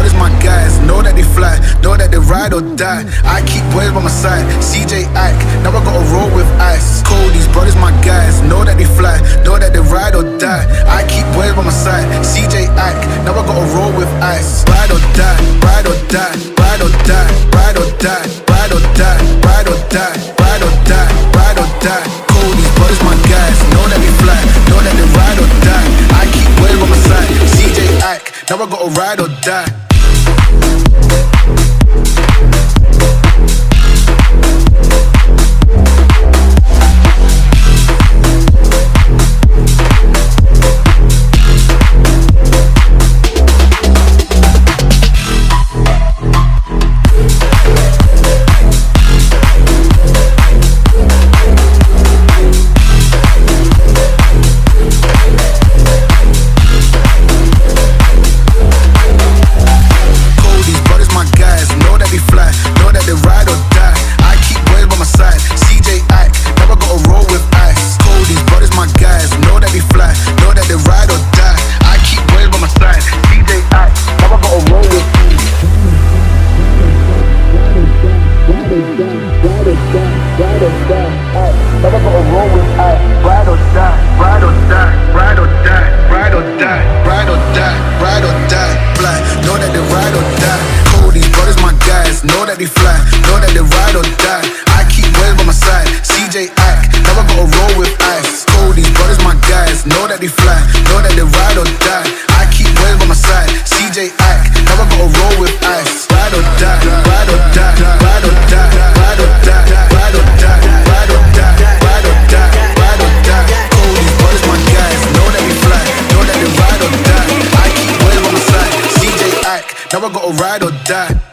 brothers my guys, know that they fly, know that they ride or die. I keep boys by my side, CJ Ike, now I gotta roll with ice. These brothers my guys, know that they fly, know that they ride or die. I keep boys by my side, CJ Ike, now I gotta roll with ice. Ride or die, ride or die, ride or die, ride or die, ride or die, ride or die, ride or die, ride or die. These brothers my guys, know that they fly, know that they ride or die. I keep boys by my side, CJ Ike, now I gotta ride or die. Know that they fly, know that they ride or die. I keep boys by my side, CJ Ike, now I gotta roll with ice. These brothers my guys, know that they fly, know that they ride or die. I keep boys by my side, CJ Ike, now I gotta roll with ice. Ride or die, ride or die, ride or die, ride or die, ride or die, ride or die, ride or die, ride or die. These brothers my guys, know that they fly, know that they ride or die. I keep boys by my side, CJ Ike, now I gotta ride or die.